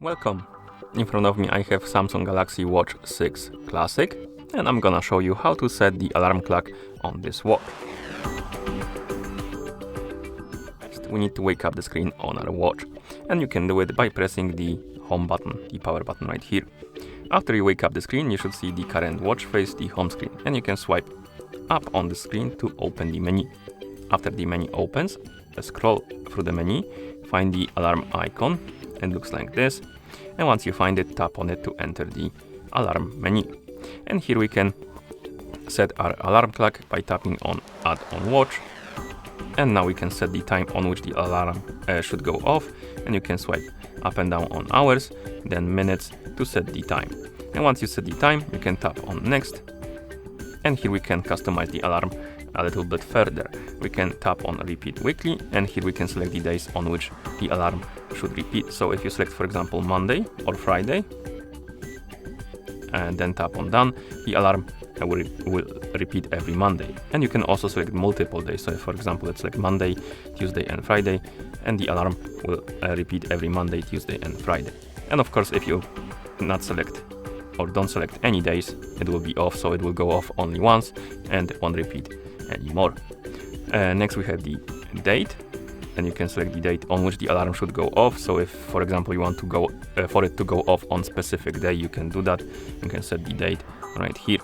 Welcome! In front of me I have Samsung Galaxy Watch 6 Classic and I'm gonna show you how to set the alarm clock on this watch. First we need to wake up the screen on our watch, and you can do it by pressing the home button, the power button right here. After you wake up the screen, you should see the current watch face the home screen, and you can swipe up on the screen to open the menu. After the menu opens, scroll through the menu, find the alarm icon. It looks like this, and once you find it, tap on it to enter the alarm menu. And here we can set our alarm clock by tapping on Add on Watch, and now we can set the time on which the alarm should go off, and you can swipe up and down on hours, then minutes to set the time. And once you set the time, you can tap on Next, and here we can customize the alarm a little bit further. We can tap on Repeat Weekly, and here we can select the days on which the alarm should repeat. So if you select, for example, Monday or Friday, and then tap on Done, the alarm will repeat every Monday. And you can also select multiple days. So if, for example, let's select Monday, Tuesday and Friday, and the alarm will repeat every Monday, Tuesday and Friday. And of course, if you not select or don't select any days, it will be off, so it will go off only once and won't repeat anymore. Next we have the date, and you can select the date on which the alarm should go off. So if, for example, you want to go for it to go off on specific day, you can do that. You can set the date right here.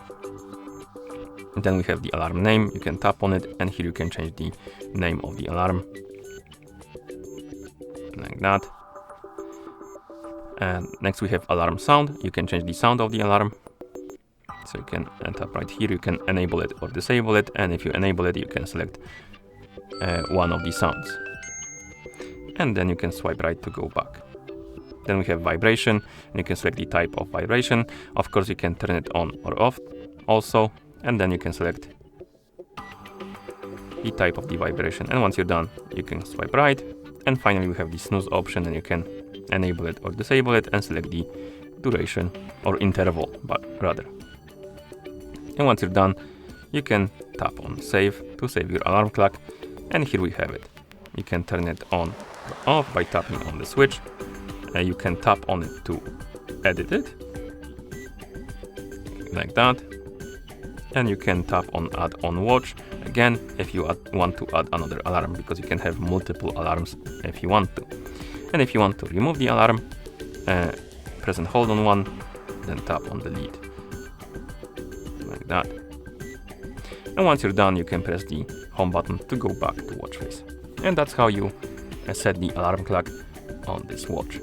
And then we have the alarm name. You can tap on it, and here you can change the name of the alarm like that. And next we have alarm sound. You can change the sound of the alarm. So you can tap right here, you can enable it or disable it, and if you enable it, you can select one of the sounds. And then you can swipe right to go back. Then we have vibration, and you can select the type of vibration. Of course, you can turn it on or off also, and then you can select the type of the vibration. And once you're done, you can swipe right. And finally, we have the snooze option, and you can enable it or disable it and select the duration or interval, but rather. And once you're done, you can tap on Save to save your alarm clock, and here we have it. You can turn it on or off by tapping on the switch. You can tap on it to edit it, like that. And you can tap on Add on Watch, again, if you want to add another alarm, because you can have multiple alarms if you want to. And if you want to remove the alarm, press and hold on one, then tap on Delete. Like that. And once you're done, you can press the home button to go back to watch face. And that's how you set the alarm clock on this watch.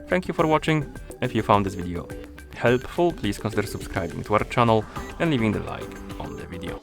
Thank you for watching. If you found this video helpful, please consider subscribing to our channel and leaving the like on the video.